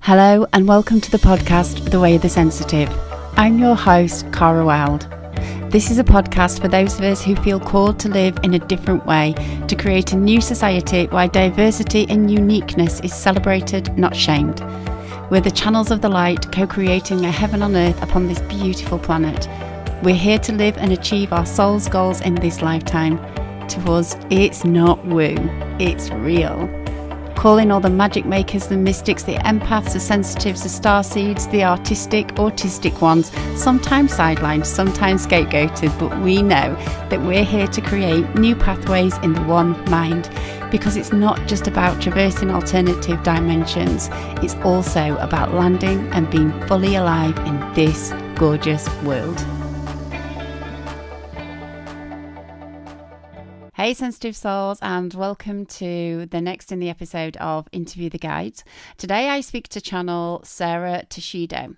Hello and welcome to the podcast, The Way of the Sensitive. I'm your host, Cara Wild. This is a podcast for those of us who feel called to live in a different way, to create a new society where diversity and uniqueness is celebrated, not shamed. We're the channels of the light, co-creating a heaven on earth upon this beautiful planet. We're here to live and achieve our soul's goals in this lifetime. To us, it's not woo, it's real. Calling all the magic makers, the mystics, the empaths, the sensitives, the starseeds, the artistic, autistic ones, sometimes sidelined, sometimes scapegoated, but we know that we're here to create new pathways in the one mind, because it's not just about traversing alternative dimensions, it's also about landing and being fully alive in this gorgeous world. Hey sensitive souls, and welcome to the next in the episode of Interview the Guides. Today I speak to channel Sara Toshido,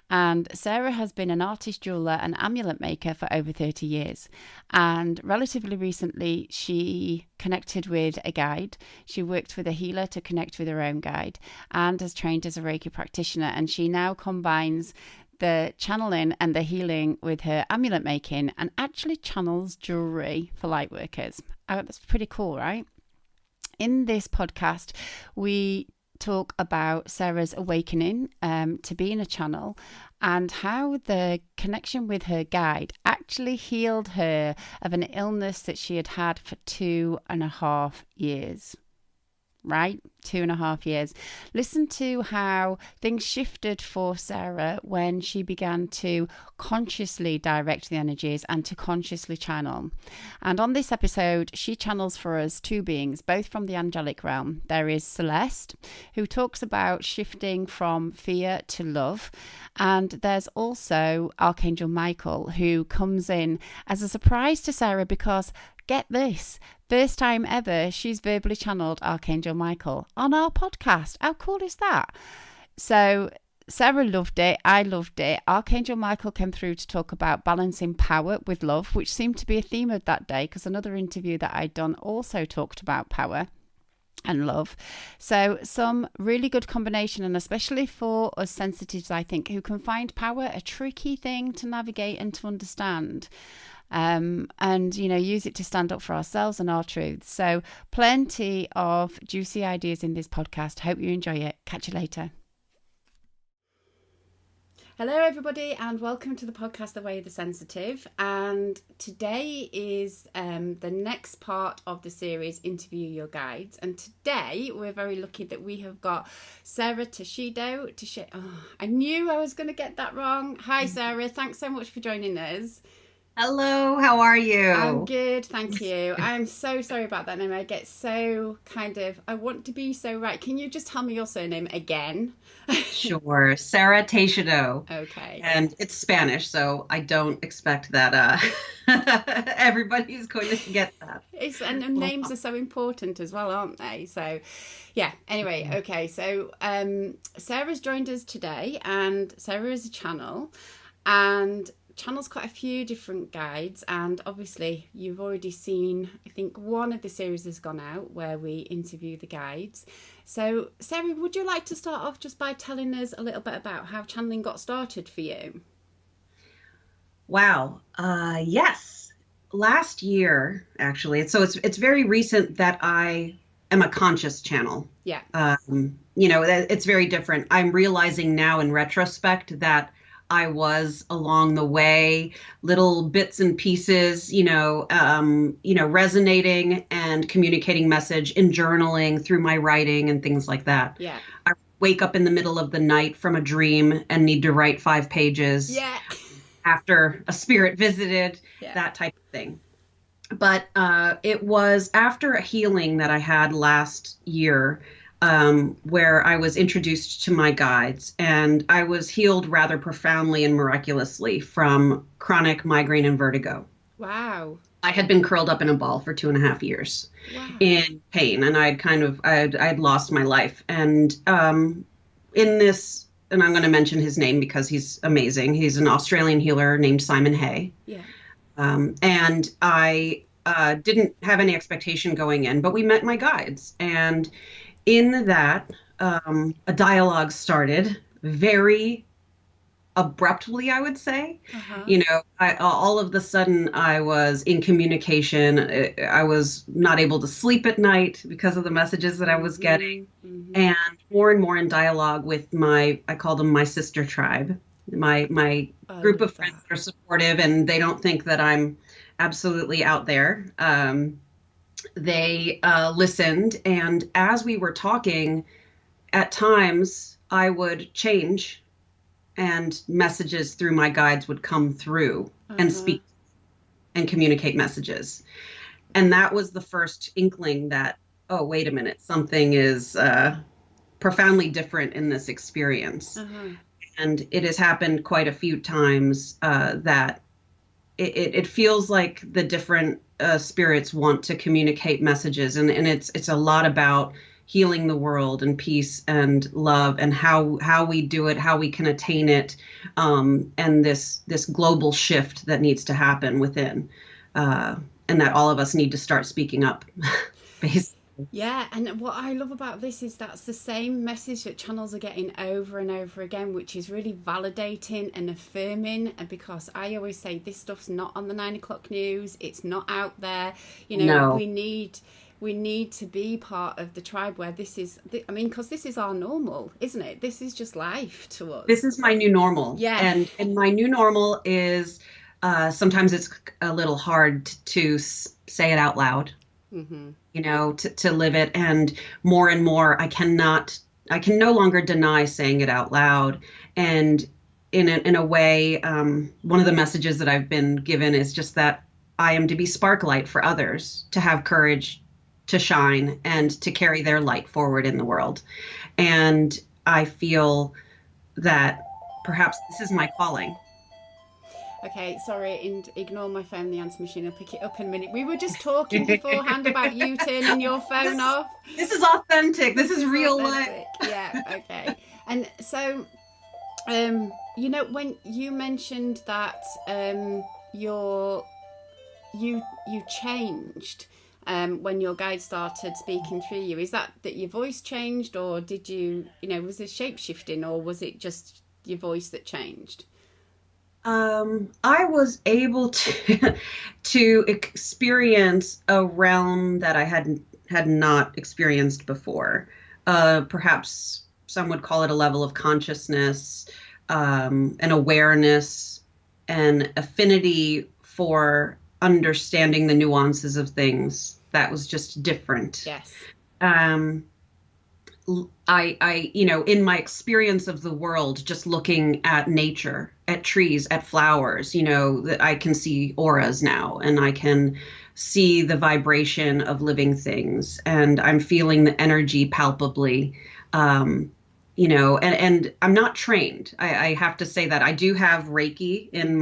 and Sara has been an artist, jeweler and amulet maker for over 30 years, and relatively recently she connected with a guide. She worked with a healer to connect with her own guide and has trained as a Reiki practitioner, and she now combines the channeling and the healing with her amulet making and actually channels jewelry for light workers. Oh, that's pretty cool, right? In this podcast, we talk about Sara's awakening to being a channel and how the connection with her guide actually healed her of an illness that she had had for 2.5 years. Right? 2.5 years. Listen to how things shifted for Sara when she began to consciously direct the energies and to consciously channel. And on this episode, she channels for us two beings, both from the angelic realm. There is Celeste, who talks about shifting from fear to love. And there's also Archangel Micheal, who comes in as a surprise to Sara because, get this, first time ever she's verbally channeled Archangel Micheal on our podcast. How cool is that? So Sara loved it. I loved it. Archangel Micheal came through to talk about balancing power with love, which seemed to be a theme of that day because another interview that I'd done also talked about power and love. So some really good combination, and especially for us sensitives, I think, who can find power a tricky thing to navigate and to understand. And use it to stand up for ourselves and our truths. So plenty of juicy ideas in this podcast. Hope you enjoy it. Catch you later. Hello everybody, and welcome to the podcast The Way of the Sensitive. And today is the next part of the series Interview Your Guides. And today we're very lucky that we have got Sara Toshido. I knew I was going to get that wrong. Hi Sara, thanks so much for joining us. Hello, how are you? I'm good, thank you. I'm so sorry about that name. I get so I want to be so right. Can you just tell me your surname again? Sure, Sara Toshido. Okay. And it's Spanish, so I don't expect that everybody's going to get that. And names are so important as well, aren't they? So, yeah, anyway, okay. So, Sara's joined us today, and Sara is a channel, and channels quite a few different guides, and obviously you've already seen, I think one of the series has gone out where we interview the guides. So Sara, would you like to start off just by telling us a little bit about how channeling got started for you? Wow. Yes. Last year, actually. So it's very recent that I am a conscious channel. Yeah. It's very different. I'm realizing now in retrospect that I was along the way, little bits and pieces, resonating and communicating message in journaling through my writing and things like that. Yeah. I wake up in the middle of the night from a dream and need to write 5 pages. Yeah. After a spirit visited, that type of thing. But it was after a healing that I had last year, where I was introduced to my guides, and I was healed rather profoundly and miraculously from chronic migraine and vertigo. Wow. I had been curled up in a ball for 2.5 years in pain, and I'd lost my life. And in this, and I'm going to mention his name because he's amazing. He's an Australian healer named Simon Hay. Yeah. And I didn't have any expectation going in, but we met my guides, and in that, a dialogue started very abruptly, I would say. Uh-huh. You know, all of the sudden I was in communication. I was not able to sleep at night because of the messages that I was getting, Mm-hmm. Mm-hmm. and more in dialogue with I call them my sister tribe. My I group love of friends that. that are supportive, and they don't think that I'm absolutely out there. They listened, and as we were talking, at times I would change and messages through my guides would come through and Uh-huh. speak and communicate messages. And that was the first inkling that, oh, wait a minute, something is profoundly different in this experience. Uh-huh. And it has happened quite a few times that it feels like the different spirits want to communicate messages, and it's a lot about healing the world and peace and love and how we do it, how we can attain it, and this global shift that needs to happen within, and that all of us need to start speaking up, basically. Yeah, and what I love about this is that's the same message that channels are getting over and over again, which is really validating and affirming. And because I always say this stuff's not on the 9 o'clock news, it's not out there. You know, No, we need to be part of the tribe where this is. I mean, because this is our normal, isn't it? This is just life to this us. is my new normal, Yeah. and my new normal is sometimes it's a little hard to say it out loud, Mm-hmm. you know, to live it. And more, I can no longer deny saying it out loud. And in a way, one of the messages that I've been given is just that I am to be sparklight for others, to have courage to shine and to carry their light forward in the world. And I feel that perhaps this is my calling. Okay, sorry, and ignore my phone, the answer machine. I'll pick it up in a minute. We were just talking beforehand about you turning your phone this off. this is authentic. This This is is real life. authentic. Yeah, okay. And so, when you mentioned that your you changed when your guide started speaking through you, is that your voice changed, or did was it shape shifting, or was it just your voice that changed? I was able to to experience a realm that I had not experienced before. Perhaps some would call it a level of consciousness, an awareness, an affinity for understanding the nuances of things that was just different. Yes. Um, in my experience of the world, just looking at nature, at trees, at flowers, that I can see auras now, and I can see the vibration of living things, and I'm feeling the energy palpably. And I'm not trained. I have to say that I do have Reiki in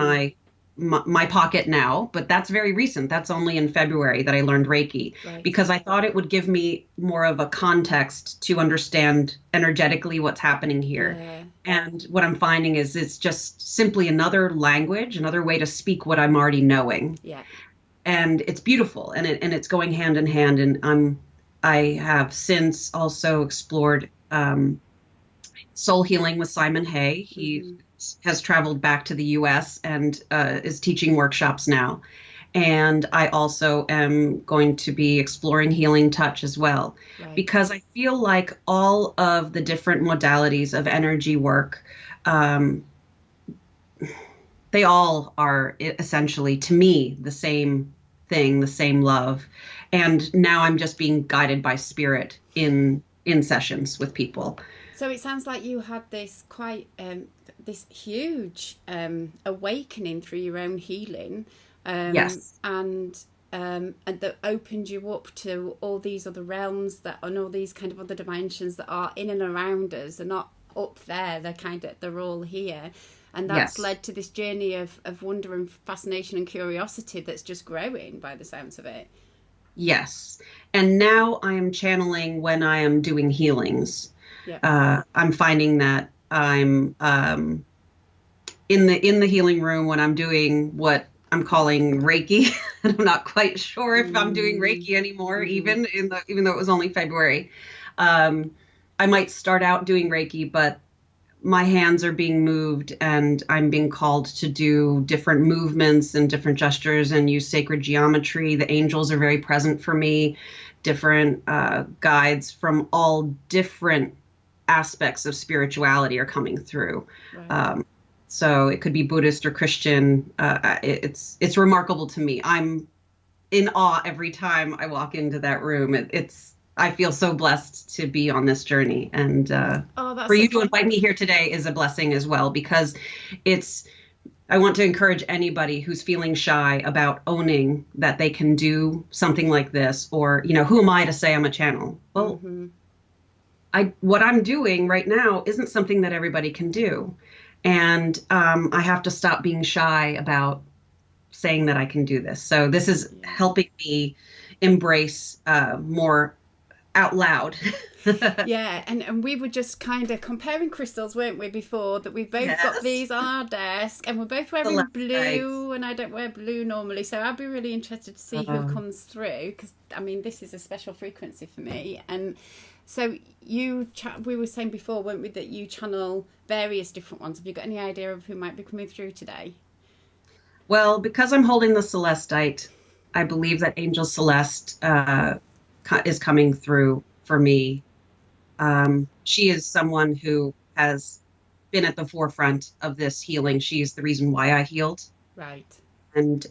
Mm-hmm. my pocket now, but that's very recent. That's only in February that I learned Reiki, Right. because I thought it would give me more of a context to understand energetically what's happening here. Yeah. And what I'm finding is it's just simply another language, another way to speak what I'm already knowing. Yeah. And it's beautiful, and it's going hand in hand. And I have since also explored soul healing with Simon Hay. He Mm-hmm. has traveled back to the US and is teaching workshops now. And I also am going to be exploring healing touch as well, Right. because I feel like all of the different modalities of energy work, they all are essentially, to me, the same thing, the same love. And now I'm just being guided by spirit in sessions with people. So it sounds like you had this quite this huge awakening through your own healing, Yes. and that opened you up to all these other realms and all these kind of other dimensions that are in and around us. They're not up there. They're all here, and that's Yes. led to this journey of wonder and fascination and curiosity that's just growing by the sounds of it. Yes. And now I am channeling when I am doing healings. Yeah. I'm finding that I'm in the healing room when I'm doing what I'm calling Reiki. And I'm not quite sure if I'm doing Mm-hmm. Reiki anymore, even though it was only February. Um, I might start out doing Reiki, but my hands are being moved and I'm being called to do different movements and different gestures and use sacred geometry. The angels are very present for me, different guides from all different aspects of spirituality are coming through. Right. So it could be Buddhist or Christian. It's remarkable to me. I'm in awe every time I walk into that room. I feel so blessed to be on this journey, and Oh, for you to invite me here today is a blessing as well, because it's. I want to encourage anybody who's feeling shy about owning that they can do something like this, or who am I to say I'm a channel? Well, what I'm doing right now isn't something that everybody can do, and I have to stop being shy about saying that I can do this. So this is helping me embrace more out loud. Yeah, and we were just kind of comparing crystals, weren't we, before that we've both got these on our desk and we're both wearing blue, and I don't wear blue normally, so I'd be really interested to see who comes through, because I mean this is a special frequency for me. And so we were saying before, weren't we, that you channel various different ones. Have you got any idea of who might be coming through today? Well, because I'm holding the Celestite, I believe that Angel Celeste is coming through for me. She is someone who has been at the forefront of this healing. She is the reason why I healed. Right. And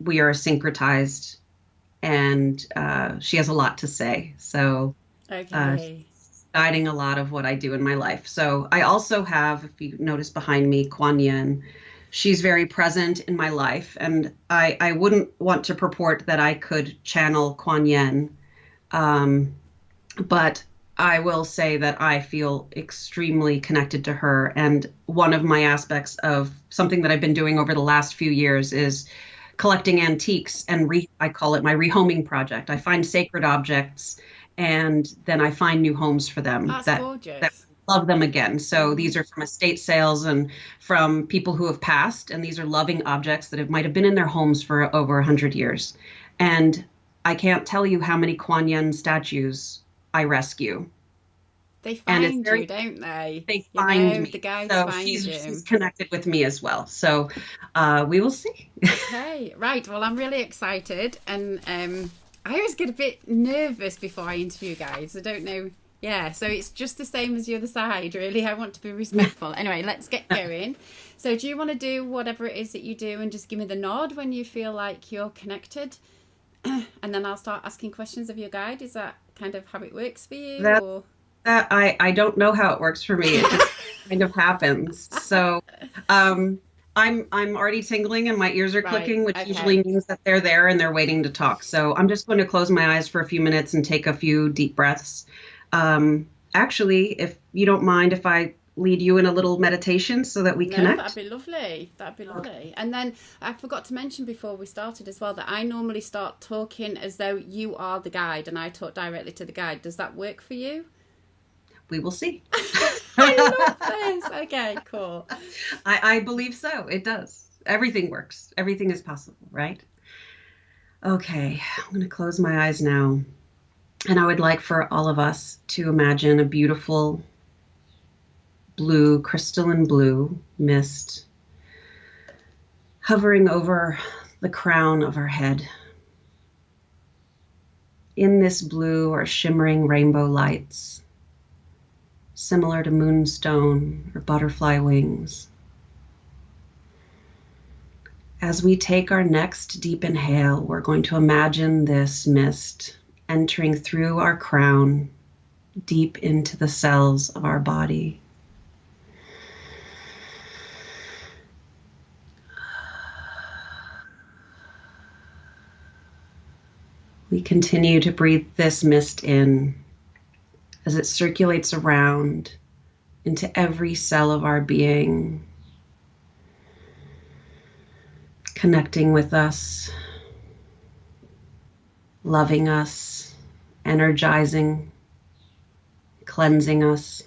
we are syncretized, and she has a lot to say. So she's guiding a lot of what I do in my life. So I also have, if you notice behind me, Kuan Yin. She's very present in my life, and I wouldn't want to purport that I could channel Kuan Yin, but I will say that I feel extremely connected to her. And one of my aspects of something that I've been doing over the last few years is collecting antiques, and I call it my rehoming project. I find sacred objects, and then I find new homes for them. That's gorgeous. That love them again. So these are from estate sales and from people who have passed, and these are loving objects that might have been in their homes for over 100 years. And I can't tell you how many Kuan Yin statues I rescue. They find you, don't they? They find me. The guides so find you. She's connected with me as well. So we will see. Okay, right. Well, I'm really excited, and I always get a bit nervous before I interview guides. I don't know. Yeah, so it's just the same as the other side, really. I want to be respectful. Anyway, let's get going. So do you want to do whatever it is that you do and just give me the nod when you feel like you're connected? And then I'll start asking questions of your guide. Is that kind of how it works for you? I don't know how it works for me. It just kind of happens. So I'm already tingling and my ears are clicking, which usually means that they're there and they're waiting to talk. So I'm just going to close my eyes for a few minutes and take a few deep breaths. Actually, if you don't mind, if I lead you in a little meditation so that we connect. That'd be lovely. And then I forgot to mention before we started as well that I normally start talking as though you are the guide and I talk directly to the guide. Does that work for you? We will see. I love this. Okay, cool. I believe so. It does. Everything works. Everything is possible, right? Okay, I'm going to close my eyes now. And I would like for all of us to imagine a beautiful blue, crystalline blue mist hovering over the crown of our head. In this blue are shimmering rainbow lights, similar to moonstone or butterfly wings. As we take our next deep inhale, we're going to imagine this mist entering through our crown, deep into the cells of our body. We continue to breathe this mist in as it circulates around into every cell of our being, connecting with us, loving us, energizing, cleansing us.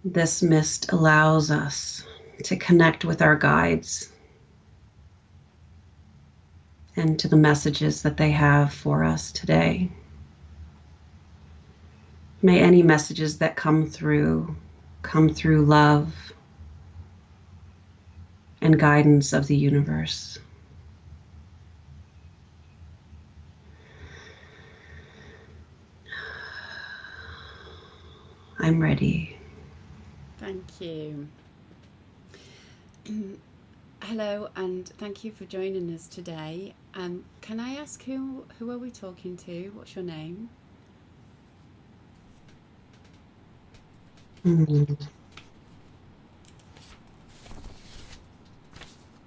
This mist allows us to connect with our guides and to the messages that they have for us today. May any messages that come through love and guidance of the universe. I'm ready. Thank you. Hello, and thank you for joining us today. Can I ask who are we talking to? What's your name?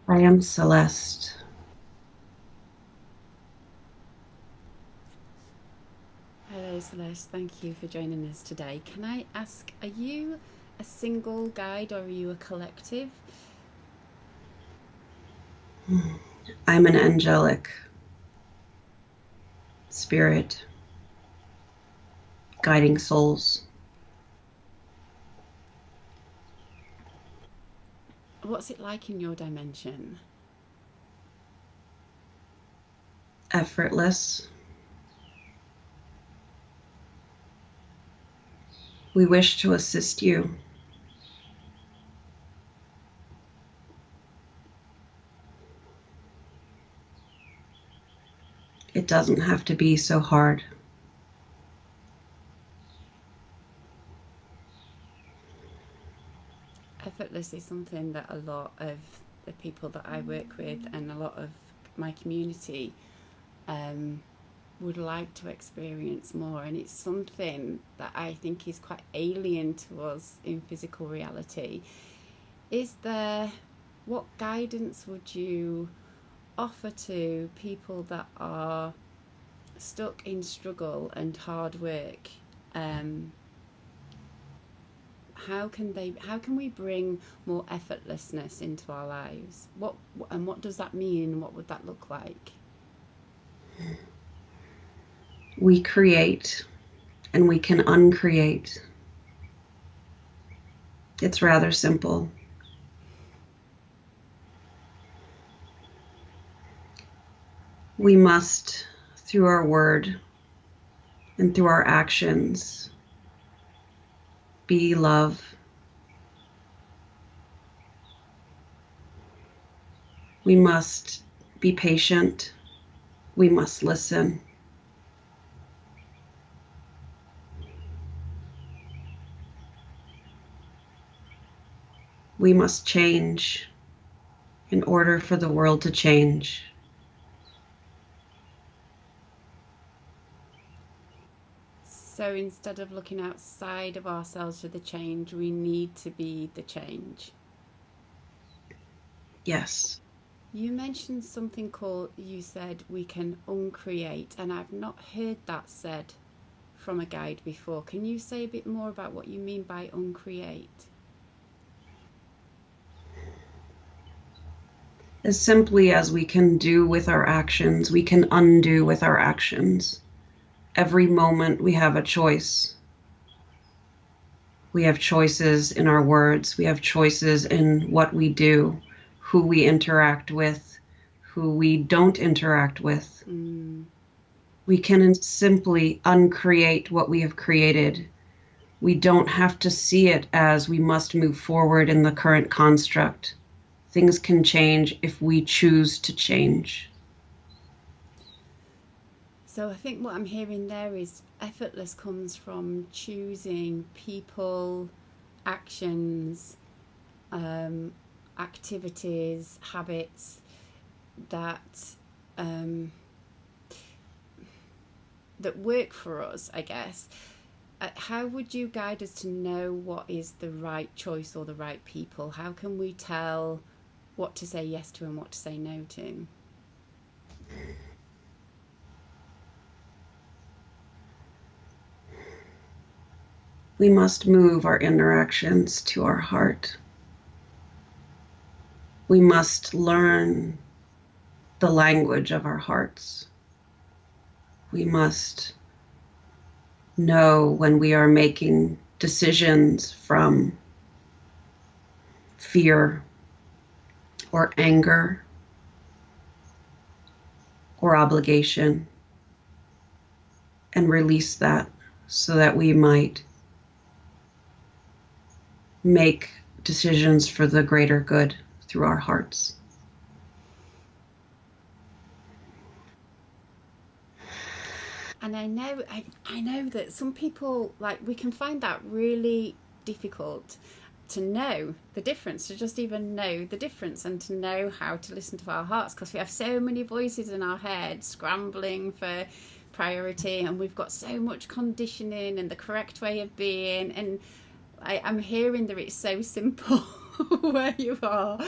I am Celeste. Hello, Celeste. Thank you for joining us today. Can I ask, are you a single guide or are you a collective? I'm an angelic spirit guiding souls. What's it like in your dimension? Effortless. We wish to assist you. It doesn't have to be so hard. Effortless is something that a lot of the people that I work with and a lot of my community would like to experience more, and it's something that I think is quite alien to us in physical reality. What guidance would you offer to people that are stuck in struggle and hard work? How can we bring more effortlessness into our lives? What does that mean? What would that look like? We create and we can uncreate. It's rather simple. We must, through our word and through our actions, be love. We must be patient. We must listen. We must change in order for the world to change. So instead of looking outside of ourselves for the change, we need to be the change. Yes. You mentioned something called, you said we can uncreate, and I've not heard that said from a guide before. Can you say a bit more about what you mean by uncreate? As simply as we can do with our actions, we can undo with our actions. Every moment we have a choice. We have choices in our words. We have choices in what we do, who we interact with, who we don't interact with. We can simply uncreate what we have created. We don't have to see it as we must move forward in the current construct. Things can change if we choose to change. So I think what I'm hearing there is effortless comes from choosing people, actions, activities, habits that that work for us, I guess. How would you guide us to know what is the right choice or the right people? How can we tell what to say yes to and what to say no to? We must move our interactions to our heart. We must learn the language of our hearts. We must know when we are making decisions from fear or anger or obligation, and release that so that we might make decisions for the greater good through our hearts. And I know that some people, like, we can find that really difficult to know the difference, to just even know the difference and to know how to listen to our hearts, because we have so many voices in our head scrambling for priority, and we've got so much conditioning and the correct way of being. And I'm hearing that it's so simple where you are.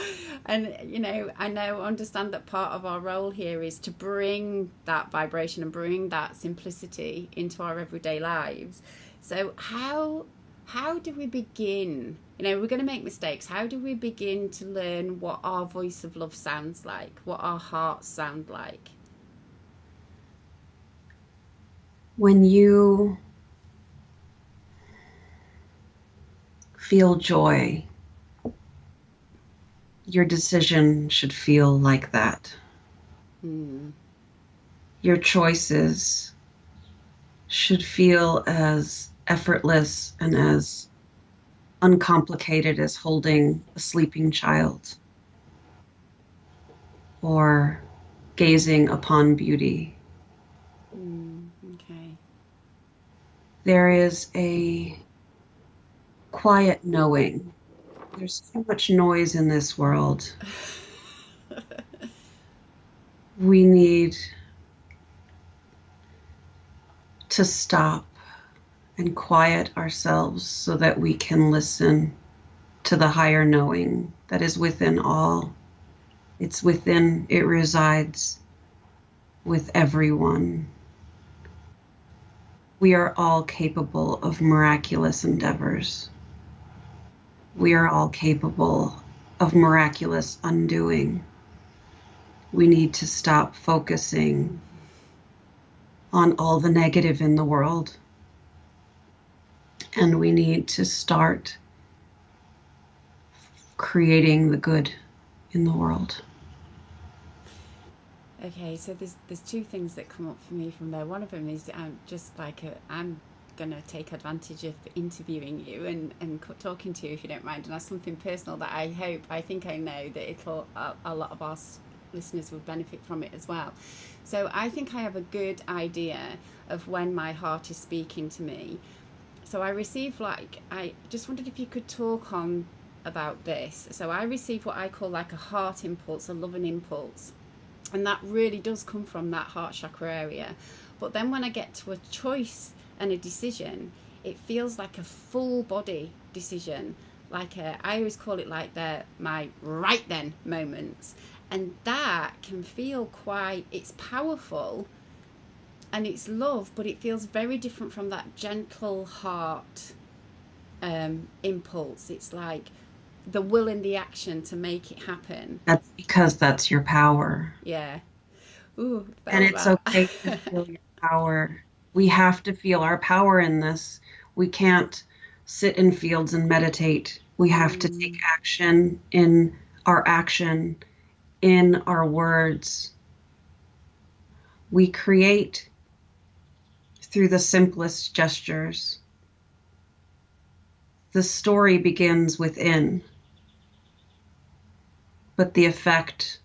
And, I understand that part of our role here is to bring that vibration and bring that simplicity into our everyday lives. So how do we begin? We're going to make mistakes. How do we begin to learn what our voice of love sounds like, what our hearts sound like? When you feel joy, your decision should feel like that. Your choices should feel as effortless and as uncomplicated as holding a sleeping child or gazing upon beauty. Okay. There is a quiet knowing. There's so much noise in this world. We need to stop and quiet ourselves so that we can listen to the higher knowing that is within all. It resides with everyone. We are all capable of miraculous endeavors. We are all capable of miraculous undoing. We need to stop focusing on all the negative in the world. And we need to start creating the good in the world. Okay, so there's two things that come up for me from there. One of them is I'm going to take advantage of interviewing you and talking to you, if you don't mind, and that's something personal that I think I know that a lot of our listeners would benefit from it as well. So I think I have a good idea of when my heart is speaking to me. So I just wondered if you could talk on about this. So I receive what I call like a heart impulse, a loving impulse. And that really does come from that heart chakra area. But then when I get to a choice and a decision, it feels like a full body decision. I always call it like my right then moments. And that can feel it's powerful and it's love, but it feels very different from that gentle heart impulse. It's like the will and the action to make it happen. That's because that's your power. Yeah. Ooh, and it's okay to feel your power. We have to feel our power in this. We can't sit in fields and meditate. We have to take action in our words. We create through the simplest gestures. The story begins within, but the effect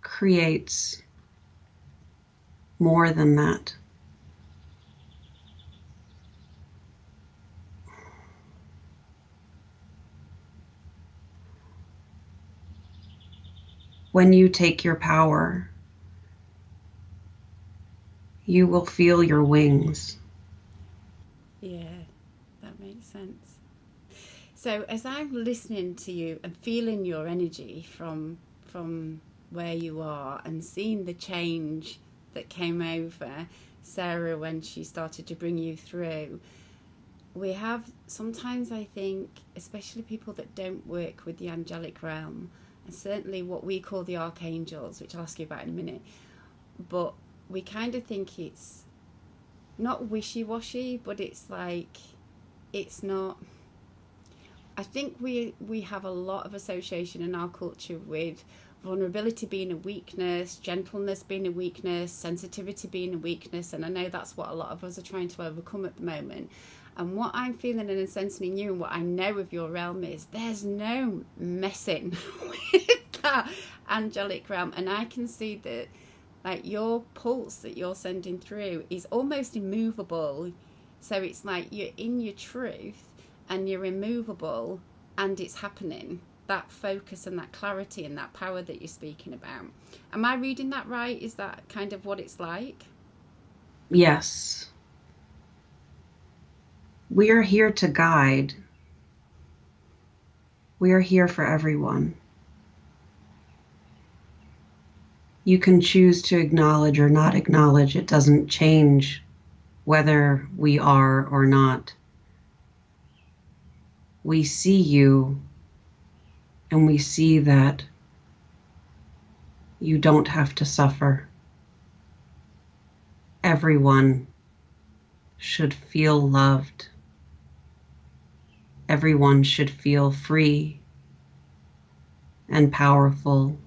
creates more than that. When you take your power, you will feel your wings. Yeah, that makes sense. So as I'm listening to you and feeling your energy from where you are and seeing the change that came over Sarah when she started to bring you through, we have sometimes, I think, especially people that don't work with the angelic realm, and certainly what we call the Archangels, which I'll ask you about in a minute, but we kind of think it's not wishy-washy, but it's like, it's not. I think we have a lot of association in our culture with vulnerability being a weakness, gentleness being a weakness, sensitivity being a weakness. And I know that's what a lot of us are trying to overcome at the moment. And what I'm feeling and sensing in you, and what I know of your realm, is there's no messing with that angelic realm. And I can see that, like, your pulse that you're sending through is almost immovable. So it's like you're in your truth and you're immovable, and it's happening. That focus and that clarity and that power that you're speaking about. Am I reading that right? Is that kind of what it's like? Yes. We are here to guide. We are here for everyone. You can choose to acknowledge or not acknowledge. It doesn't change whether we are or not. We see you, and we see that you don't have to suffer. Everyone should feel loved. Everyone should feel free and powerful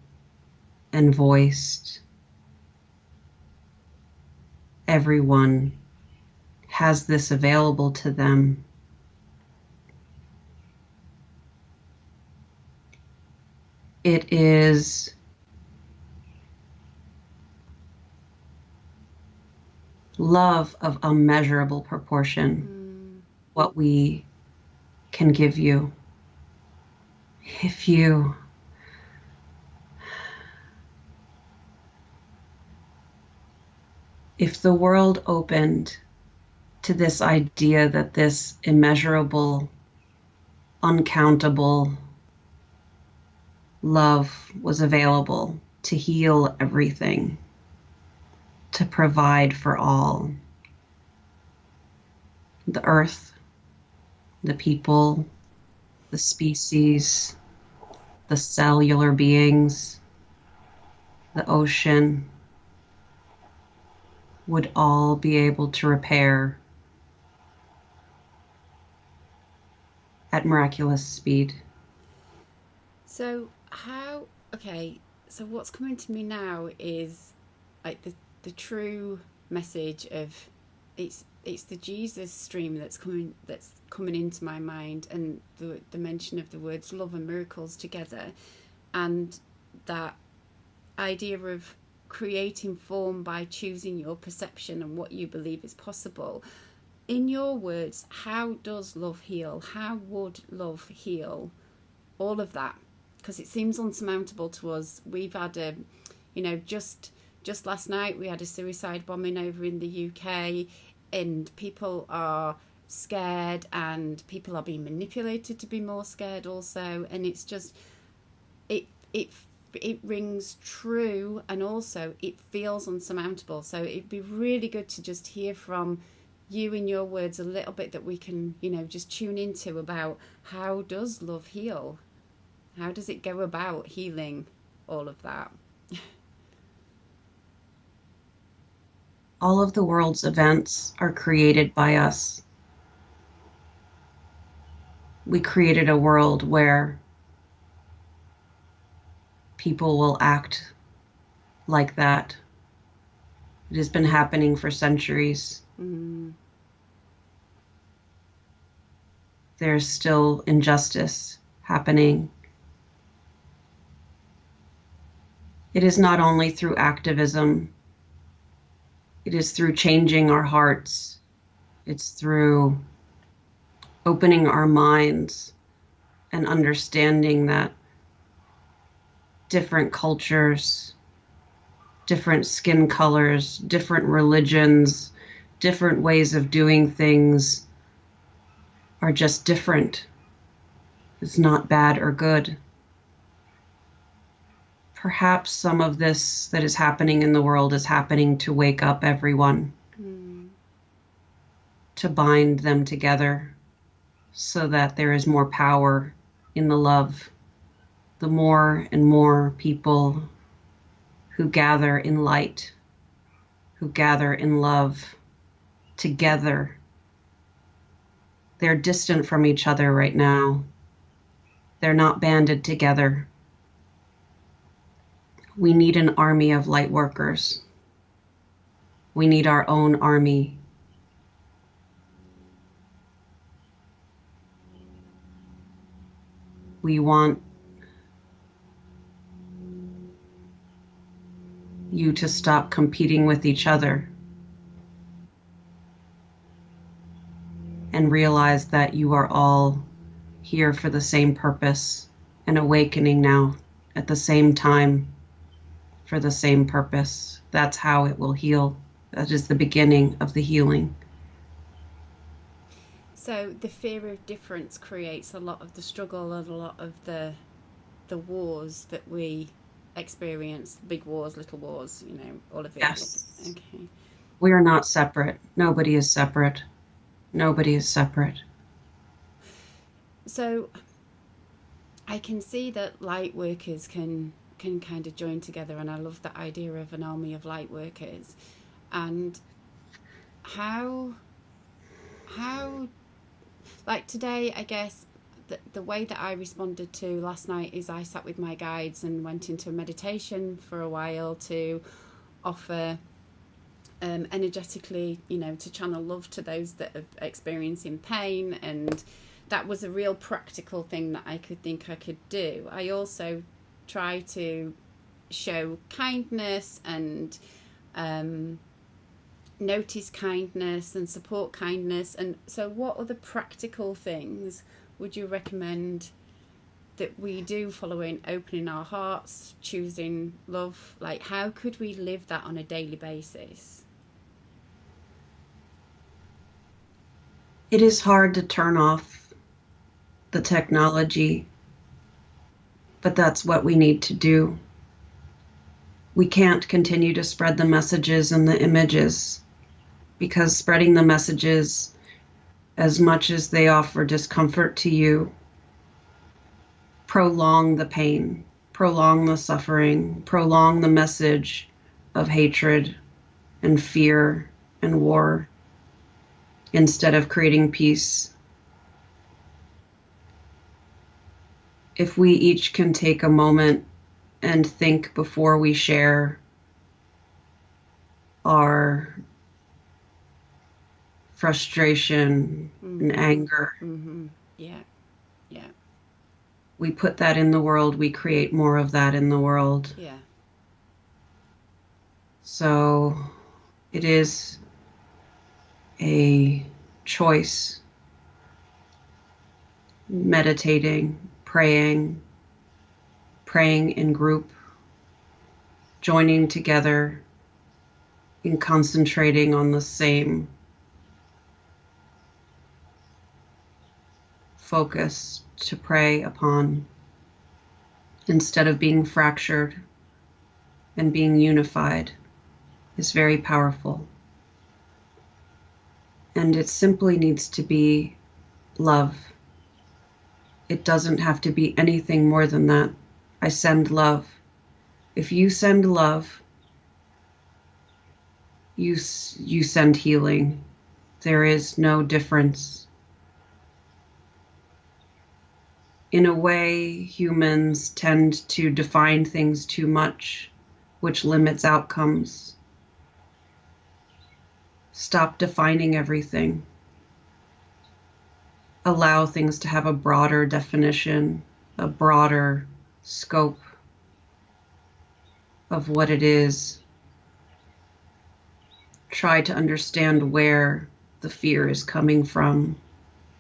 and voiced. Everyone has this available to them. It is love of immeasurable proportion, what we can give you. If the world opened to this idea that this immeasurable, uncountable love was available to heal everything, to provide for all, the earth, the people, the species, the cellular beings, the ocean, would all be able to repair at miraculous speed. So so what's coming to me now is like the true message of it's the Jesus stream that's coming into my mind, and the mention of the words love and miracles together, and that idea of creating form by choosing your perception and what you believe is possible. In your words, how does love heal? How would love heal all of that? Because it seems unsurmountable to us. We've had just last night we had a suicide bombing over in the UK, and people are scared, and people are being manipulated to be more scared also. And it's just it rings true, and also it feels unsurmountable. So it'd be really good to just hear from you in your words a little bit, that we can just tune into about how does love heal. How does it go about healing all of that? All of the world's events are created by us. We created a world where people will act like that. It has been happening for centuries. There's still injustice happening. It is not only through activism, it is through changing our hearts. It's through opening our minds and understanding that different cultures, different skin colors, different religions, different ways of doing things are just different. It's not bad or good. Perhaps some of this that is happening in the world is happening to wake up everyone, to bind them together so that there is more power in the love. The more and more people who gather in light, who gather in love together. They're distant from each other right now. They're not banded together. We need an army of light workers. We need our own army. We want you to stop competing with each other and realize that you are all here for the same purpose and awakening now at the same time for the same purpose. That's how it will heal. That is the beginning of the healing. So the fear of difference creates a lot of the struggle and a lot of the wars that we experience, big wars, little wars, all of it. Yes. Okay. We are not separate. Nobody is separate. Nobody is separate. So I can see that light workers can kind of join together, and I love the idea of an army of light workers. And how like today, I guess the way that I responded to last night is I sat with my guides and went into a meditation for a while to offer energetically, to channel love to those that are experiencing pain. And that was a real practical thing that I could do. I also try to show kindness and notice kindness and support kindness. And so what other practical things would you recommend that we do following opening our hearts, choosing love? Like, how could we live that on a daily basis? It is hard to turn off the technology, but that's what we need to do. We can't continue to spread the messages and the images, because spreading the messages, as much as they offer discomfort to you, prolong the pain, prolong the suffering, prolong the message of hatred and fear and war, instead of creating peace. If we each can take a moment and think before we share our frustration and anger. Yeah. We put that in the world, we create more of that in the world. Yeah. So it is a choice. Meditating, praying in group, joining together and concentrating on the same focus to pray upon, instead of being fractured and being unified, is very powerful. And it simply needs to be love. It doesn't have to be anything more than that. I send love. If you send love, you send healing. There is no difference. In a way, humans tend to define things too much, which limits outcomes. Stop defining everything. Allow things to have a broader definition, a broader scope of what it is. Try to understand where the fear is coming from,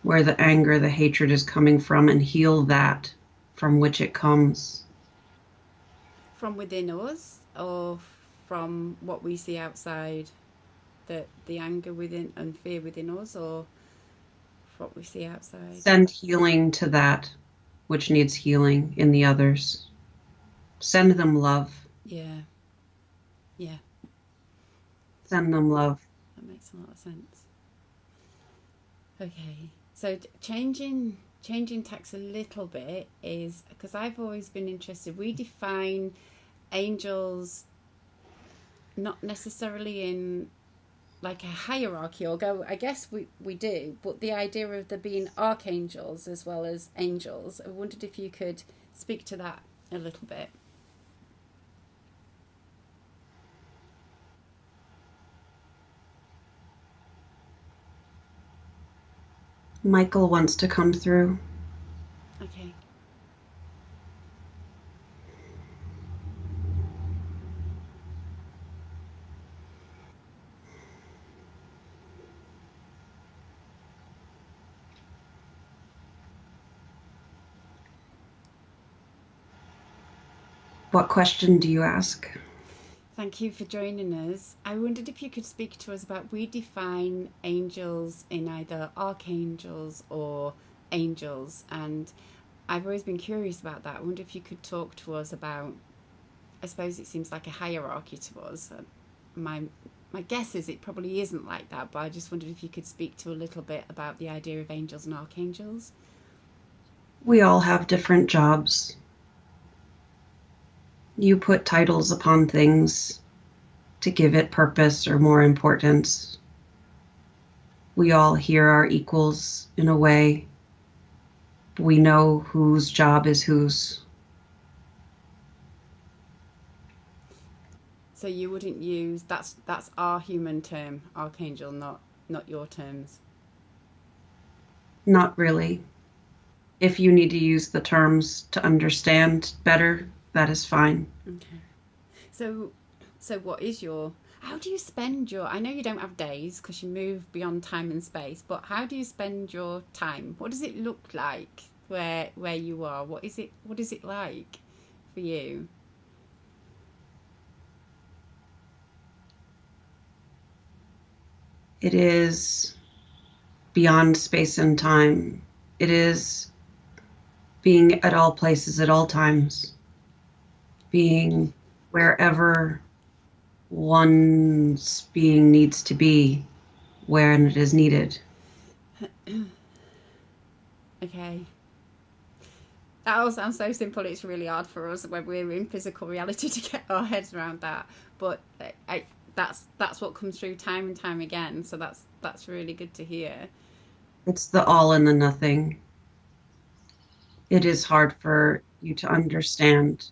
where the anger, the hatred is coming from, and heal that from which it comes. From within us, or from what we see outside? The anger within and fear within us, or what we see outside? Send healing to that which needs healing in the others. Send them love. Yeah. Send them love. That makes a lot of sense. Okay, so changing tax a little bit is because I've always been interested. We define angels not necessarily in like a hierarchy, although I guess we do, but the idea of there being archangels as well as angels. I wondered if you could speak to that a little bit. Michael wants to come through. Okay. What question do you ask? Thank you for joining us. I wondered if you could speak to us about, we define angels in either archangels or angels, and I've always been curious about that. I wonder if you could talk to us about, I suppose it seems like a hierarchy to us. My my guess is it probably isn't like that, but I just wondered if you could speak to a little bit about the idea of angels and archangels. We all have different jobs. You put titles upon things to give it purpose or more importance. We all here are equals in a way. We know whose job is whose. So you wouldn't use, that's our human term, archangel, not your terms. Not really. If you need to use the terms to understand better, that is fine. Okay. So what is your, how do you spend your, I know you don't have days because you move beyond time and space, but how do you spend your time? What does it look like where you are? What is it like for you? It is beyond space and time. It is being at all places at all times, being wherever one's being needs to be, when it is needed. Okay. That all sounds so simple. It's really hard for us when we're in physical reality to get our heads around that. But that's what comes through time and time again. So that's really good to hear. It's the all and the nothing. It is hard for you to understand.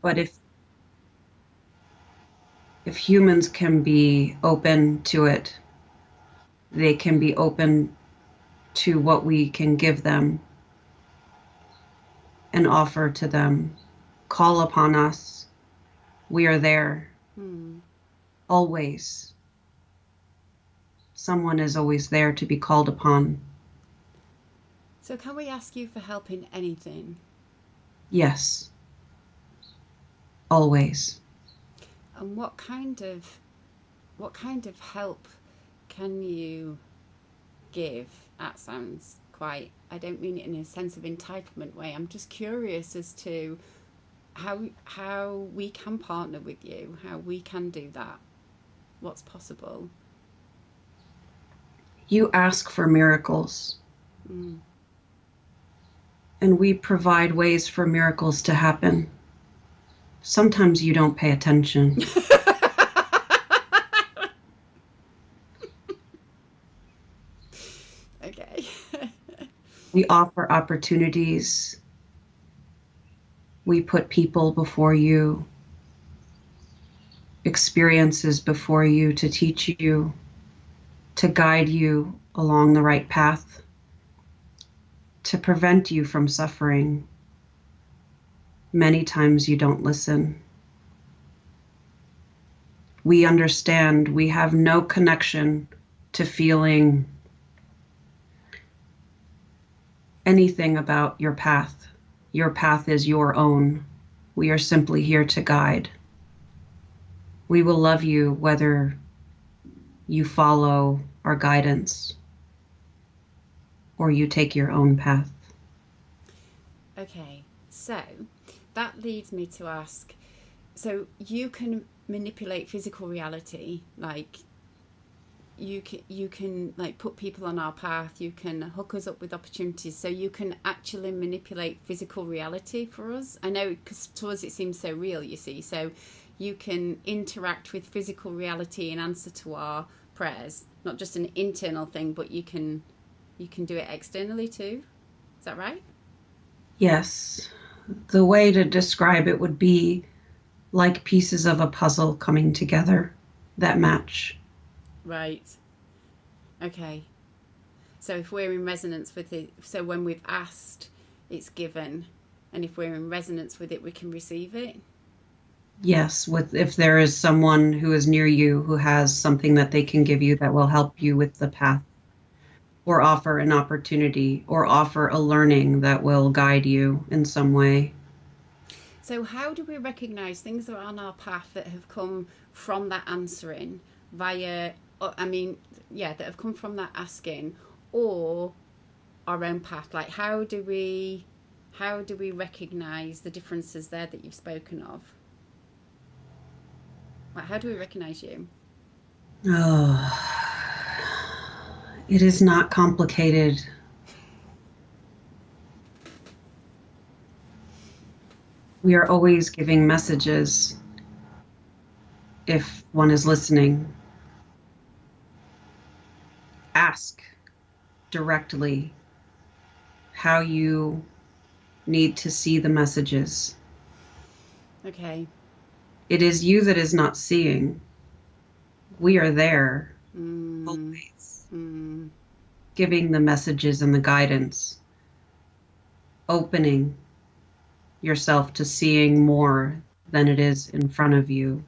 But if humans can be open to it, they can be open to what we can give them and offer to them. Call upon us. We are there. Always. Someone is always there to be called upon. So can we ask you for help in anything? Yes. Always. And what kind of help can you give? That sounds quite, I don't mean it in a sense of entitlement way. I'm just curious as to how we can partner with you, how we can do that. What's possible? You ask for miracles. Mm. And we provide ways for miracles to happen. Sometimes you don't pay attention. Okay. We offer opportunities. We put people before you, experiences before you to teach you, to guide you along the right path, to prevent you from suffering. Many times you don't listen. We understand we have no connection to feeling anything about your path. Your path is your own. We are simply here to guide. We will love you whether you follow our guidance or you take your own path. Okay, so that leads me to ask, so you can manipulate physical reality, like you can like put people on our path, you can hook us up with opportunities, so you can actually manipulate physical reality for us. I know, because to us it seems so real, you see, so you can interact with physical reality in answer to our prayers, not just an internal thing, but you can do it externally too. Is that right? Yes. The way to describe it would be like pieces of a puzzle coming together that match. Right. Okay. So if we're in resonance with it, so when we've asked, it's given, and if we're in resonance with it, we can receive it. Yes, with if there is someone who is near you who has something that they can give you that will help you with the path, or offer an opportunity, or offer a learning that will guide you in some way. So how do we recognize things that are on our path that have come from that answering via, that have come from that asking, or our own path? Like how do we recognize the differences there that you've spoken of? Like, how do we recognize you? Oh, it is not complicated. We are always giving messages if one is listening. Ask directly how you need to see the messages. Okay. It is you that is not seeing. We are there always, giving the messages and the guidance, opening yourself to seeing more than it is in front of you.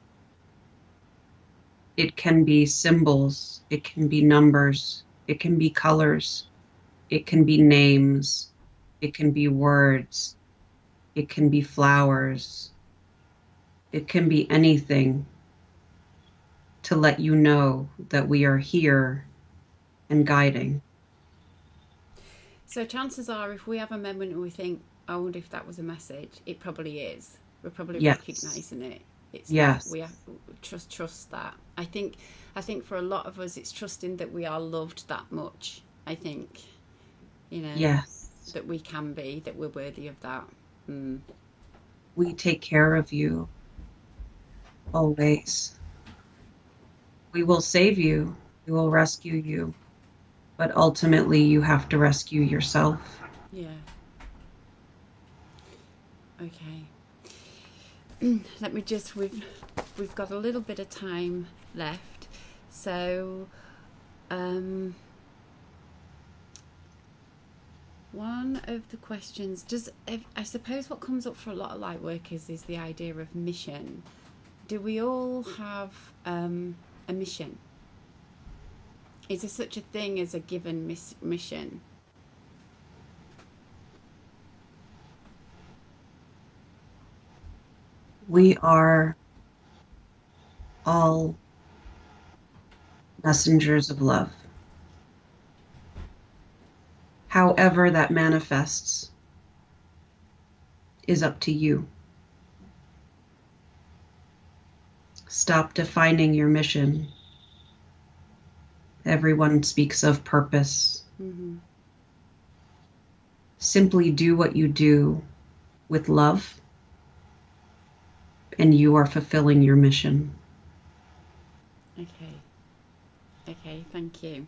It can be symbols, it can be numbers, it can be colors, it can be names, it can be words, it can be flowers, it can be anything to let you know that we are here and guiding. So chances are, if we have a moment and we think, I wonder if that was a message, it probably is. We're probably recognizing it. It's that we have, trust that. I think for a lot of us, it's trusting that we are loved that much. I think, that we can be, that we're worthy of that. We take care of you always. We will save you. We will rescue you. But ultimately, you have to rescue yourself. Yeah. Okay. Let me just, we've got a little bit of time left. So, one of the questions, I suppose what comes up for a lot of light workers is the idea of mission. Do we all have a mission? Is there such a thing as a given mission? We are all messengers of love. However that manifests is up to you. Stop defining your mission. Everyone speaks of purpose. Simply do what you do with love, and you are fulfilling your mission. Okay, thank you.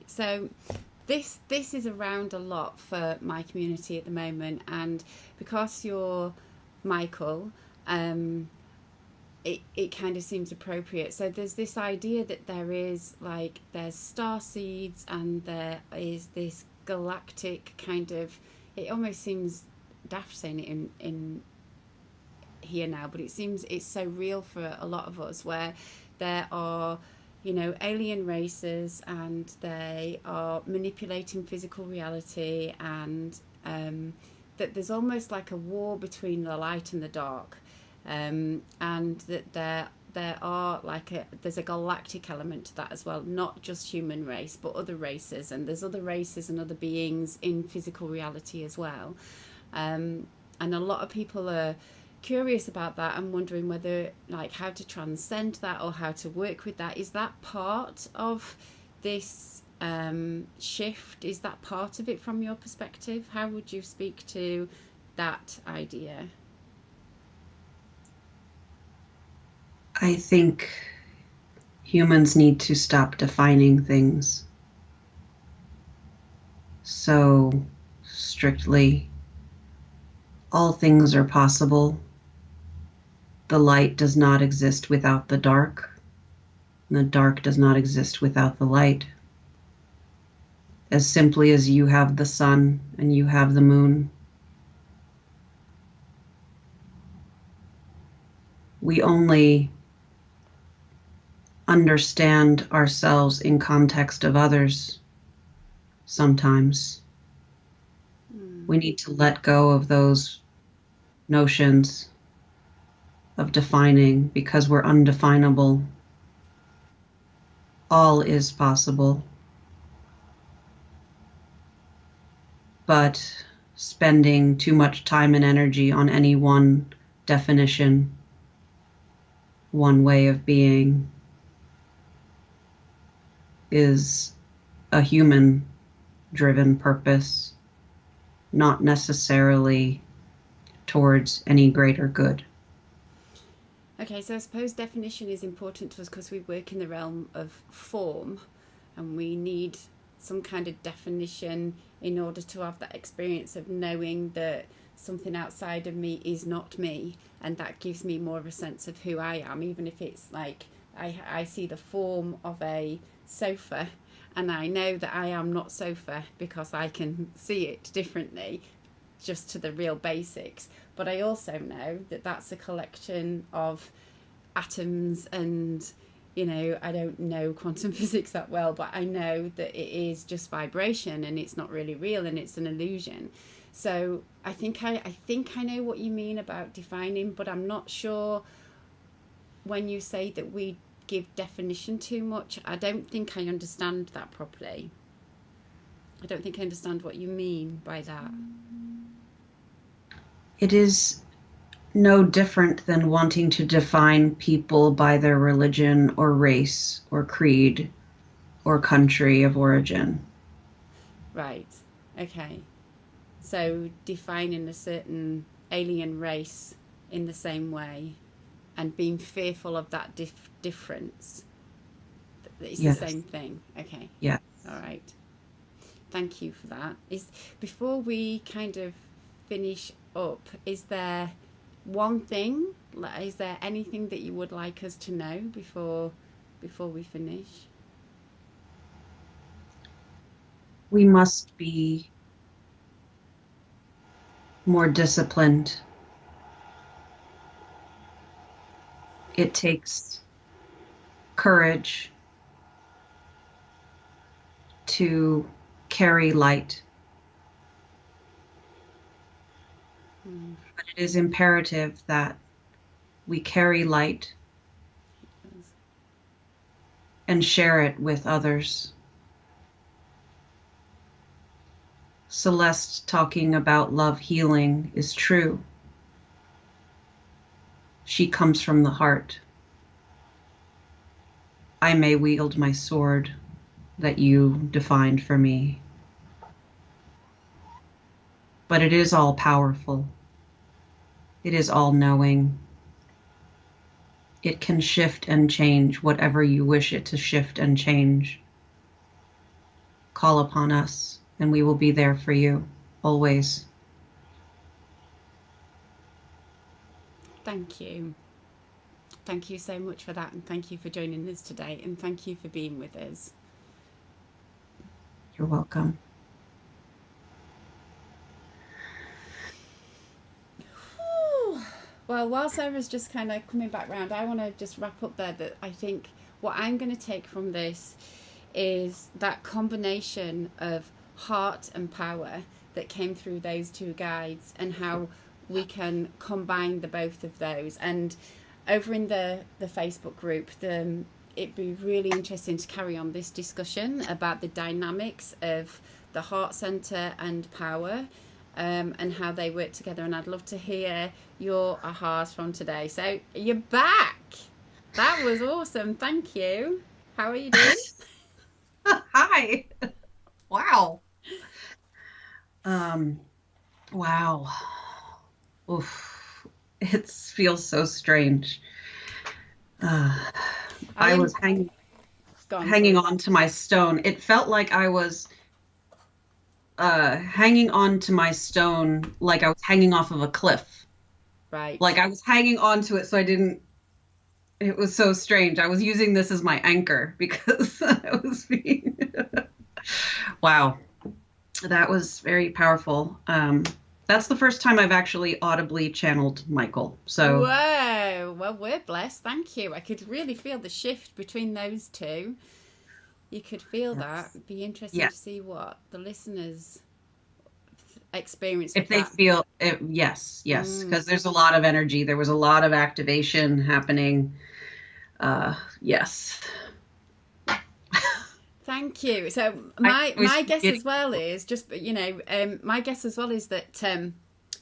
So this is around a lot for my community at the moment, and because you're Micheal, it kind of seems appropriate. So there's this idea that there's starseeds, and there is this galactic kind of, it almost seems daft saying it in here now, but it seems it's so real for a lot of us, where there are alien races, and they are manipulating physical reality, and that there's almost like a war between the light and the dark, and that there are there's a galactic element to that as well, not just human race but other races, and there's other races and other beings in physical reality as well, and a lot of people are curious about that and wondering whether how to transcend that or how to work with that. Is that part of this shift? Is that part of it from your perspective? How would you speak to that idea? I think humans need to stop defining things so strictly. All things are possible, the light does not exist without the dark, and the dark does not exist without the light. As simply as you have the sun and you have the moon, we only understand ourselves in context of others sometimes. We need to let go of those notions of defining because we're undefinable. All is possible. But spending too much time and energy on any one definition, one way of being, is a human-driven purpose, not necessarily towards any greater good. Okay, so I suppose definition is important to us because we work in the realm of form, and we need some kind of definition in order to have that experience of knowing that something outside of me is not me, and that gives me more of a sense of who I am, even if it's like I see the form of a sofa and I know that I am not sofa because I can see it differently just to the real basics. But I also know that that's a collection of atoms, and I don't know quantum physics that well, but I know that it is just vibration and it's not really real and it's an illusion. So I think I know what you mean about defining, but I'm not sure when you say that we give definition too much. I don't think I understand that properly. I don't think I understand what you mean by that. It is no different than wanting to define people by their religion or race or creed or country of origin. Right. Okay. So defining a certain alien race in the same way and being fearful of that difference. It's Yes. the same thing. Okay. Yeah. All right. Thank you for that. Before we kind of finish up, is there one thing? Is there anything that you would like us to know before we finish? We must be more disciplined. It takes courage to carry light. But it is imperative that we carry light and share it with others. Celeste talking about love healing is true. She comes from the heart. I may wield my sword that you defined for me, but it is all powerful. It is all knowing. It can shift and change whatever you wish it to shift and change. Call upon us, and we will be there for you, always. Thank you. Thank you so much for that, and thank you for joining us today, and thank you for being with us. You're welcome. Well, while Sarah's just kind of coming back round, I want to just wrap up there that I think what I'm going to take from this is that combination of heart and power that came through those two guides, and how we can combine the both of those. And over in the Facebook group, it'd be really interesting to carry on this discussion about the dynamics of the heart center and power, and how they work together. And I'd love to hear your ahas from today. So you're back. That was awesome. Thank you. How are you doing? Hi. Wow. Wow. Oof. It feels so strange. I was hanging on to my stone. It felt like I was hanging on to my stone like I was hanging off of a cliff. Right. Like I was hanging on to it so I didn't. It was so strange. I was using this as my anchor because I was being. Wow, that was very powerful. That's the first time I've actually audibly channeled Michael. So Whoa. Well, we're blessed. Thank you. I could really feel the shift between those two. You could feel that. yes, It'd be interesting to yes. see what the listeners experience If with they that. feel it, yes, yes, Mm. because there's a lot of energy. There was a lot of activation happening. Yes. Thank you. So I my always guess forget. as well is just my guess as well is that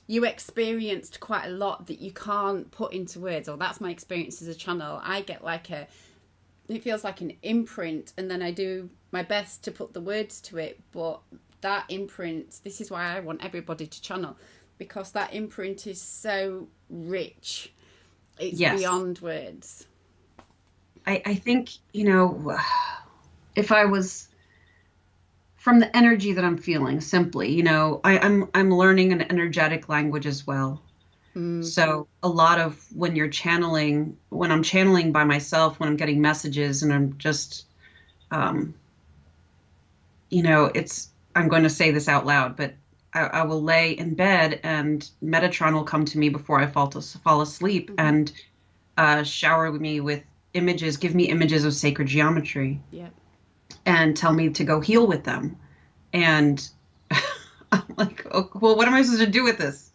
you experienced quite a lot that you can't put into words, or that's my experience as a channel. I get like it feels like an imprint, and then I do my best to put the words to it, but that imprint, this is why I want everybody to channel, because that imprint is so rich. It's Yes. beyond words. I think, if I was from the energy that I'm feeling, simply, I'm learning an energetic language as well. Mm. So a lot of when I'm channeling by myself, when I'm getting messages and I'm just, um, I'm going to say this out loud, but I will lay in bed and Metatron will come to me before I fall asleep Mm-hmm. and shower me with images, give me images of sacred geometry. Yeah. And tell me to go heal with them. And I'm like, oh, well, what am I supposed to do with this?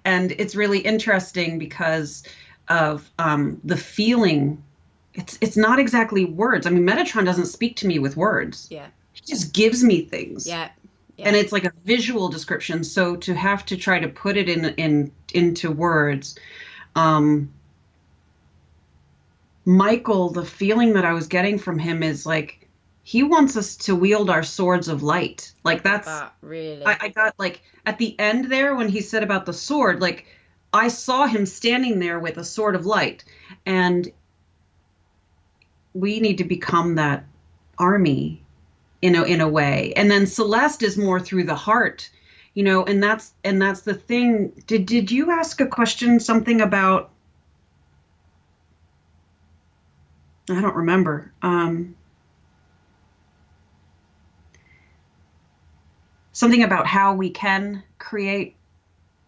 And it's really interesting because of the feeling. It's not exactly words. I mean, Metatron doesn't speak to me with words. Yeah. He just gives me things. Yeah. Yeah. And it's like a visual description. So to have to try to put it into words, Michael, the feeling that I was getting from him is like he wants us to wield our swords of light. Like that's really. I got like at the end there when he said about the sword, like I saw him standing there with a sword of light, and we need to become that army, in a way. And then Celeste is more through the heart, and that's the thing. Did you ask a question, something about? I don't remember. Something about how we can create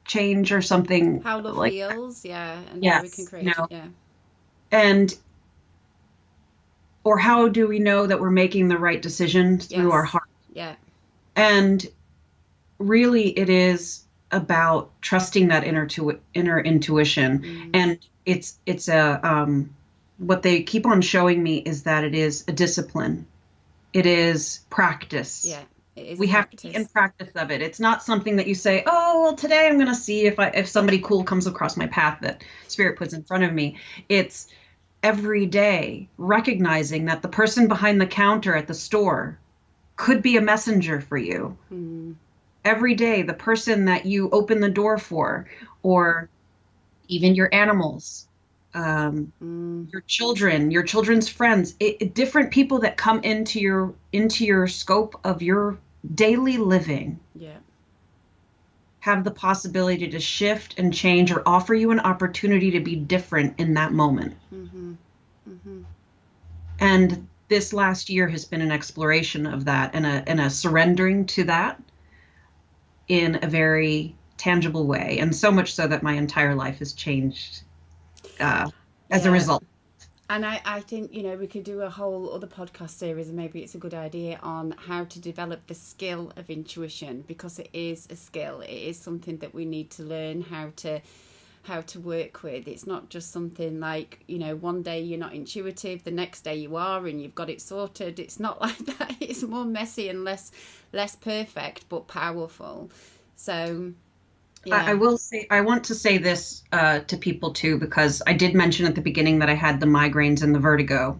change or something how love like heals, yeah, and yes, how we can create, yeah. And or how do we know that we're making the right decisions through our heart? Yeah. And really, it is about trusting that inner intuition, and it's a what they keep on showing me is that it is a discipline. It is practice. Yeah, it is. We have to be in practice of it. It's not something that you say, oh, well, today I'm going to see if somebody cool comes across my path that Spirit puts in front of me. It's every day recognizing that the person behind the counter at the store could be a messenger for you. Every day, the person that you open the door for, or even your animals, your children, your children's friends, different people that come into your scope of your daily living, have the possibility to shift and change or offer you an opportunity to be different in that moment. And this last year has been an exploration of that and a surrendering to that in a very tangible way, and so much so that my entire life has changed as a result. And I think, we could do a whole other podcast series, and maybe it's a good idea on how to develop the skill of intuition, because it is a skill. It is something that we need to learn how to work with. It's not just something like, one day you're not intuitive, the next day you are, and you've got it sorted. It's not like that. It's more messy and less perfect, but powerful. So yeah. I want to say this to people too, because I did mention at the beginning that I had the migraines and the vertigo.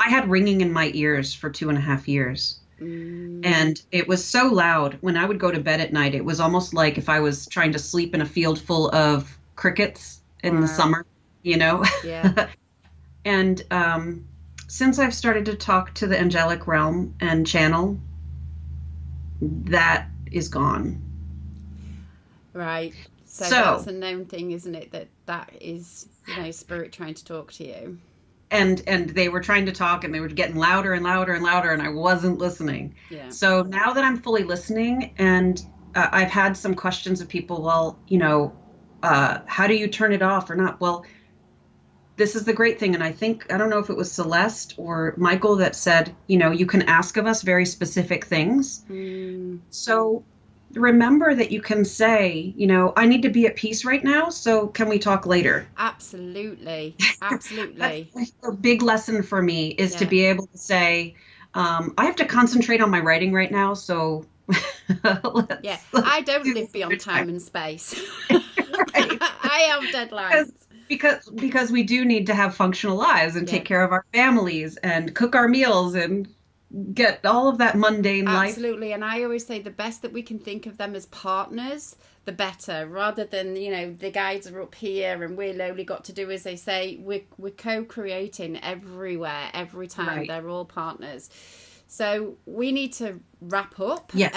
I had ringing in my ears for 2.5 years. And it was so loud when I would go to bed at night. It was almost like if I was trying to sleep in a field full of crickets in the summer, Yeah. And since I've started to talk to the angelic realm and channel, that is gone. Right. So that's a known thing, isn't it? That is, spirit trying to talk to you. And they were trying to talk, and they were getting louder and louder and louder, and I wasn't listening. Yeah. So now that I'm fully listening, and I've had some questions of people, well, how do you turn it off or not? Well, this is the great thing. And I don't know if it was Celeste or Michael that said, you can ask of us very specific things. So remember that you can say, I need to be at peace right now. So can we talk later? Absolutely. Absolutely. That's a big lesson for me is to be able to say, I have to concentrate on my writing right now. So I don't live beyond time and space. I have deadlines. Because we do need to have functional lives and take care of our families and cook our meals and get all of that mundane life. Absolutely. And I always say the best that we can think of them as partners, the better, rather than, the guides are up here and we're lowly got to do as they say. We're co-creating everywhere, every time. Right. They're all partners. So we need to wrap up. Yes.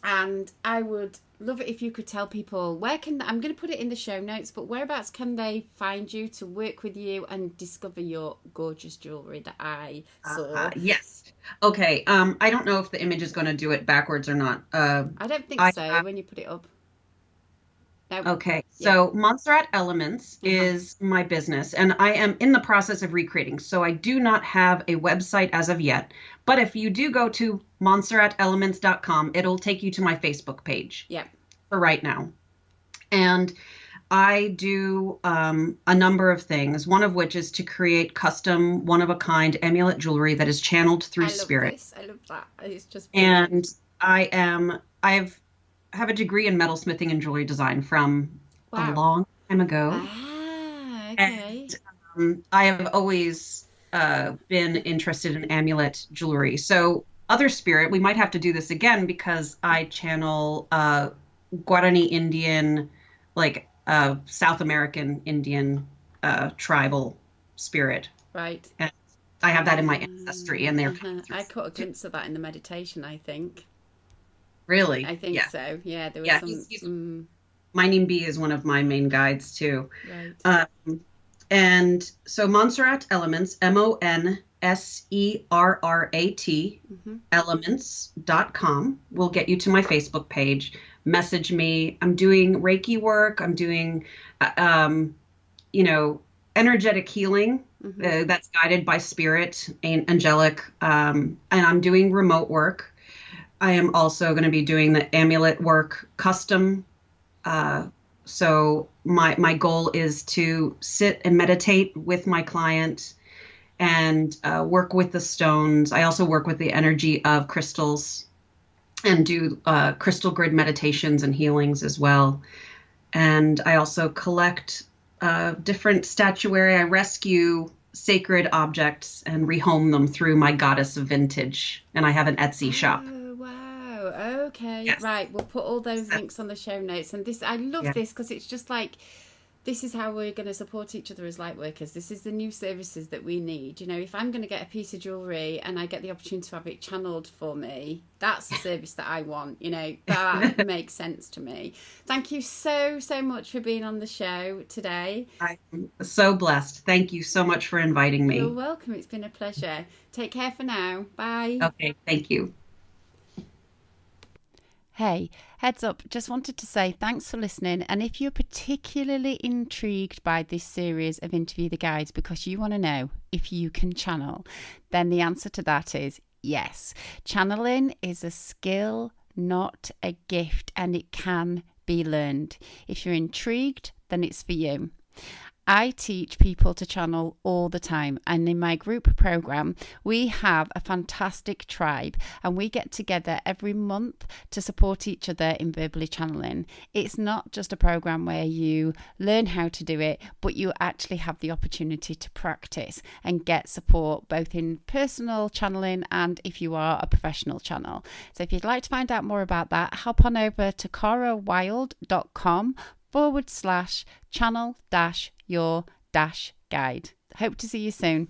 And I would love it if you could tell people I'm going to put it in the show notes, but whereabouts can they find you to work with you and discover your gorgeous jewelry that I saw? Yes. Okay. I don't know if the image is going to do it backwards or not. I don't think so when you put it up. No. Okay. So Montserrat Elements is my business, and I am in the process of recreating. So I do not have a website as of yet. But if you do go to montserratelements.com, it'll take you to my Facebook page. Yeah. For right now. And I do a number of things, one of which is to create custom, one-of-a-kind amulet jewelry that is channeled through spirit. I love that. It's just brilliant. And I have a degree in metalsmithing and jewelry design from a long time ago. Okay. And I have always been interested in amulet jewelry. So other spirit, we might have to do this again because I channel Guarani Indian, like South American Indian tribal spirit. Right. And I have that in my ancestry, and they're. I caught a glimpse of that in the meditation, I think. Really? I think so. Yeah, there was some. Mining Bee is one of my main guides too. Right. And so Montserrat Elements, MONSERRAT, elements.com will get you to my Facebook page. Message me. I'm doing Reiki work. I'm doing, energetic healing that's guided by spirit and Angelic. And I'm doing remote work. I am also going to be doing the amulet work custom. So my goal is to sit and meditate with my client and work with the stones. I also work with the energy of crystals and do crystal grid meditations and healings as well. And I also collect different statuary. I rescue sacred objects and rehome them through my Goddess of Vintage. And I have an Etsy shop. Okay. Yes. Right. We'll put all those links on the show notes. And I love this because it's just like, this is how we're going to support each other as light workers. This is the new services that we need. If I'm going to get a piece of jewelry and I get the opportunity to have it channeled for me, that's the service that I want. That makes sense to me. Thank you so much for being on the show today. I'm so blessed. Thank you so much for inviting me. You're welcome. It's been a pleasure. Take care for now. Bye. Okay. Thank you. Hey, heads up, just wanted to say thanks for listening. And if you're particularly intrigued by this series of Interview the Guides because you want to know if you can channel, then the answer to that is yes. Channeling is a skill, not a gift, and it can be learned. If you're intrigued, then it's for you. I teach people to channel all the time, and in my group program we have a fantastic tribe and we get together every month to support each other in verbally channeling. It's not just a program where you learn how to do it, but you actually have the opportunity to practice and get support both in personal channeling and if you are a professional channel. So if you'd like to find out more about that, hop on over to carawild.com/channel-your-guide. Hope to see you soon.